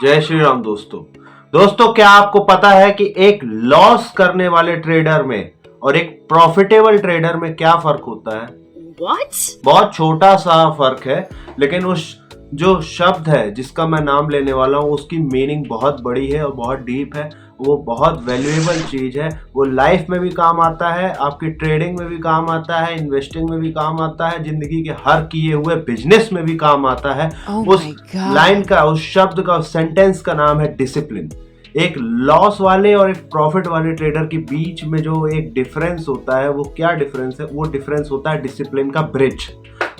जय श्री राम दोस्तों क्या आपको पता है कि एक लॉस करने वाले ट्रेडर में और एक प्रॉफिटेबल ट्रेडर में क्या फर्क होता है? What? बहुत छोटा सा फर्क है, लेकिन उस जो शब्द है जिसका मैं नाम लेने वाला हूँ उसकी मीनिंग बहुत बड़ी है और बहुत डीप है। वो बहुत वैल्यूएबल चीज है। वो लाइफ में भी काम आता है, आपकी ट्रेडिंग में भी काम आता है, इन्वेस्टिंग में भी काम आता है, जिंदगी के हर किए हुए बिजनेस में भी काम आता है। Oh उस my God. लाइन का, उस शब्द का, उस सेंटेंस का नाम है डिसिप्लिन। एक लॉस वाले और एक प्रॉफिट वाले ट्रेडर के बीच में जो एक डिफरेंस होता है, वो क्या डिफरेंस है? वो डिफरेंस होता है डिसिप्लिन का ब्रिज।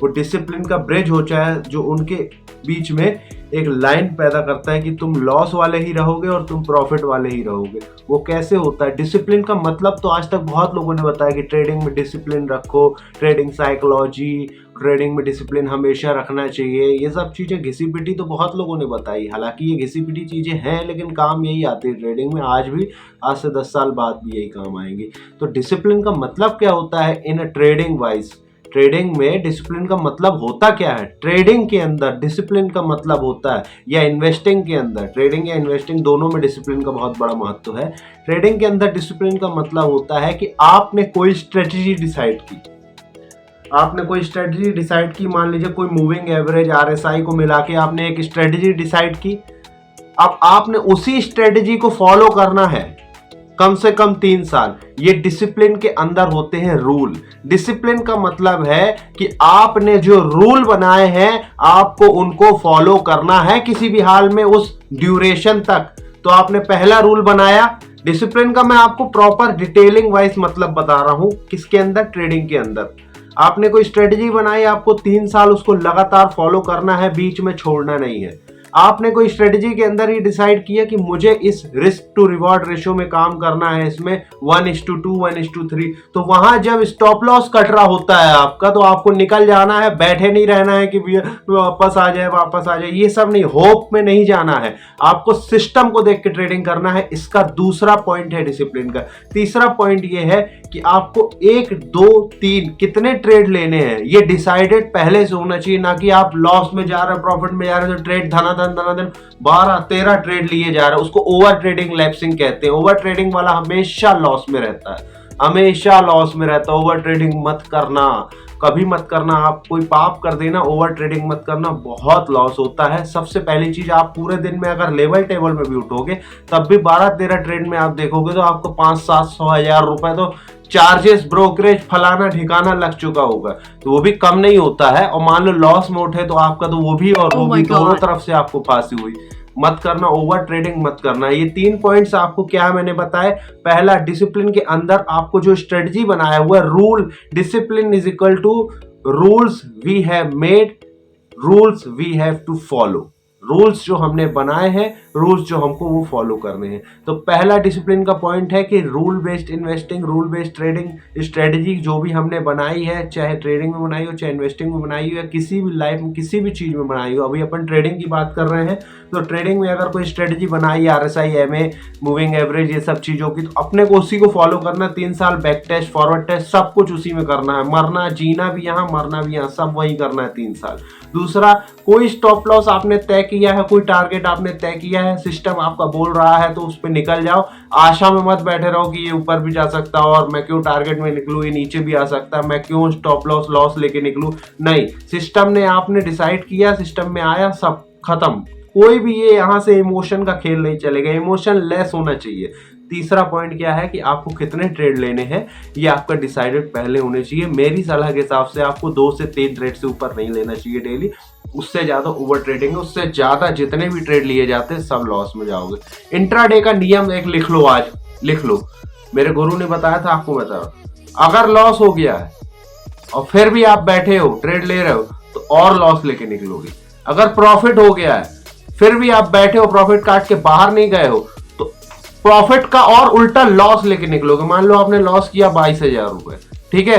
वो डिसिप्लिन का ब्रिज होता है जो उनके बीच में एक लाइन पैदा करता है कि तुम लॉस वाले ही रहोगे और तुम प्रॉफिट वाले ही रहोगे। वो कैसे होता है? डिसिप्लिन का मतलब तो आज तक बहुत लोगों ने बताया कि ट्रेडिंग में डिसिप्लिन रखो, ट्रेडिंग साइकोलॉजी, ट्रेडिंग में डिसिप्लिन हमेशा रखना चाहिए। ये सब चीज़ें घिसी पिटी तो बहुत लोगों ने बताई। हालांकि ये घिसी पिटी चीज़ें हैं, लेकिन काम यही आती है ट्रेडिंग में। आज भी, आज से 10 साल बाद भी यही काम आएंगी। तो डिसिप्लिन का मतलब क्या होता है इन अ ट्रेडिंग वाइज? ट्रेडिंग में डिसिप्लिन का मतलब होता क्या है? ट्रेडिंग के अंदर डिसिप्लिन का मतलब होता है, या इन्वेस्टिंग के अंदर, ट्रेडिंग या इन्वेस्टिंग दोनों में डिसिप्लिन का बहुत बड़ा महत्व है। ट्रेडिंग के अंदर डिसिप्लिन का मतलब होता है कि आपने कोई स्ट्रेटजी डिसाइड की। आपने कोई स्ट्रेटजी डिसाइड की, मान लीजिए कोई मूविंग एवरेज आरएसआई को मिला के आपने एक स्ट्रेटजी डिसाइड की। अब आपने उसी स्ट्रेटजी को फॉलो करना है कम से कम 3 साल। ये डिसिप्लिन के अंदर होते हैं रूल। डिसिप्लिन का मतलब है कि आपने जो रूल बनाए हैं आपको उनको फॉलो करना है किसी भी हाल में, उस ड्यूरेशन तक। तो आपने पहला रूल बनाया डिसिप्लिन का। मैं आपको प्रॉपर डिटेलिंग वाइज मतलब बता रहा हूं, किसके अंदर? ट्रेडिंग के अंदर। आपने कोई स्ट्रेटजी बनाई, आपको 3 साल उसको लगातार फॉलो करना है, बीच में छोड़ना नहीं है। आपने कोई स्ट्रेटजी के अंदर ही डिसाइड किया कि मुझे इस रिस्क टू रिवॉर्ड रेशियो में काम करना है, इसमें 1:2, 1:3, तो वहां जब स्टॉप लॉस कट रहा होता है आपका, तो आपको निकल जाना है। बैठे नहीं रहना है कि वापस आ जाए, वापस आ जाए, ये सब नहीं। होप में नहीं जाना है, आपको सिस्टम को देख के ट्रेडिंग करना है। इसका दूसरा पॉइंट है डिसिप्लिन का। तीसरा पॉइंट ये है कि आपको 1, 2, 3 कितने ट्रेड लेने हैं ये डिसाइडेड पहले से होना चाहिए, ना कि आप लॉस में जा रहे हैं, प्रॉफिट में जा रहे हैं, तो ट्रेड धनाधन 12-13 ट्रेड लिए जा रहे हैं। उसको ओवर ट्रेडिंग, लैप्सिंग कहते हैं। ओवर ट्रेडिंग वाला हमेशा लॉस में रहता है, हमेशा लॉस में रहता है। ओवर ट्रेडिंग मत करना, कभी मत करना। आप कोई पाप कर देना, ओवर ट्रेडिंग मत करना, बहुत लॉस होता है। सबसे पहली चीज, आप पूरे दिन में अगर लेवल टेबल में भी उठोगे तब भी 12-13 ट्रेड में आप देखोगे तो आपको 500-700 रुपए तो चार्जेस, ब्रोकरेज, फलाना ठिकाना लग चुका होगा। तो वो भी कम नहीं होता है। और मान लो लॉस में उठे तो आपका तो वो भी और वो भी, दोनों तरफ से आपको फांसी हुई। मत करना, ओवर ट्रेडिंग मत करना। ये 3 पॉइंट्स आपको क्या मैंने बताए? पहला, डिसिप्लिन के अंदर आपको जो स्ट्रेटजी बनाया हुआ है, rule. Discipline is equal to rules we have made, rules we have to follow. Rules जो हमने बनाए हैं, रूल्स जो हमको वो फॉलो करने हैं। तो पहला डिसिप्लिन का पॉइंट है कि rule based investing, rule based trading strategy जो भी हमने बनाई है, चाहे ट्रेडिंग में बनाई हो, चाहे इन्वेस्टिंग में बनाई हो, या किसी भी लाइफ में किसी भी चीज में बनाई हो। अभी अपन ट्रेडिंग की बात कर रहे हैं, तो ट्रेडिंग में अगर कोई स्ट्रेटजी बनाई, आरएसआई, एमए, मूविंग एवरेज, ये सब चीजों की, तो अपने को उसी को फॉलो करना। 3 साल बैक टेस्ट, फॉरवर्ड टेस्ट, सब कुछ उसी में करना है। मरना जीना भी यहाँ, मरना भी यहाँ, सब वही करना है 3 साल। दूसरा, कोई स्टॉप लॉस आपने तय किया है, कोई टारगेट आपने तय किया है, सिस्टम आपका बोल रहा है तो उस पर निकल जाओ। आशा में मत बैठे रहो कि ये ऊपर भी जा सकता है और मैं क्यों टारगेट में निकलूं, ये नीचे भी आ सकता है, मैं क्यों स्टॉप लॉस लेके निकलूं। नहीं, सिस्टम ने, आपने डिसाइड किया, सिस्टम में आया, सब खत्म। कोई भी ये यहाँ से इमोशन का खेल नहीं चलेगा, इमोशन लेस होना चाहिए। तीसरा पॉइंट क्या है कि आपको कितने ट्रेड लेने हैं ये आपका डिसाइडेड पहले होने चाहिए। मेरी सलाह के हिसाब से आपको 2 से 3 ट्रेड से ऊपर नहीं लेना चाहिए डेली। उससे ज्यादा ओवर ट्रेडिंग है, उससे ज्यादा जितने भी ट्रेड लिए जाते हैं सब लॉस में जाओगे। इंट्राडे का नियम एक लिख लो, आज लिख लो। मेरे गुरु ने बताया था, आपको बता रहा। अगर लॉस हो गया है और फिर भी आप बैठे हो, ट्रेड ले रहे हो, तो और लॉस लेके निकलोगे। अगर प्रॉफिट हो गया है फिर भी आप बैठे हो, प्रॉफिट काट के बाहर नहीं गए हो, तो प्रॉफिट का और उल्टा लॉस लेके निकलोगे। मान लो आपने लॉस किया 22,000 रुपए, ठीक है,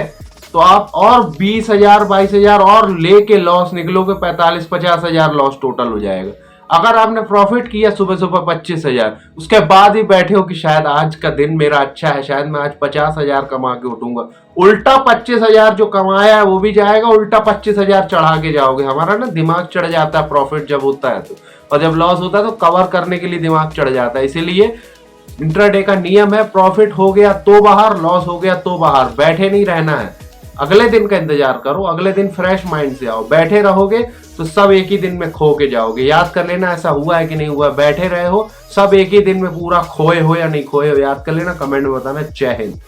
तो आप और 20,000, 22,000 और लेके लॉस निकलोगे, 45-50,000 लॉस टोटल हो जाएगा। अगर आपने प्रॉफिट किया सुबह सुबह 25,000, उसके बाद ही बैठे हो कि शायद आज का दिन मेरा अच्छा है, शायद मैं आज 50,000 कमा के उठूंगा, उल्टा 25,000 जो कमाया है वो भी जाएगा, उल्टा 25,000 चढ़ा के जाओगे। हमारा ना दिमाग चढ़ जाता है प्रॉफिट जब होता है, तो और जब लॉस होता है तो कवर करने के लिए दिमाग चढ़ जाता है। इसीलिए इंट्राडे का नियम है, प्रॉफिट हो गया तो बाहर, लॉस हो गया तो बाहर, बैठे नहीं रहना है। अगले दिन का इंतजार करो, अगले दिन फ्रेश माइंड से आओ। बैठे रहोगे तो सब एक ही दिन में खो के जाओगे। याद कर लेना ऐसा हुआ है कि नहीं हुआ। बैठे रहे हो सब एक ही दिन में पूरा खोए हो या नहीं खोए हो, याद कर लेना, कमेंट में बताना। जय हिंद।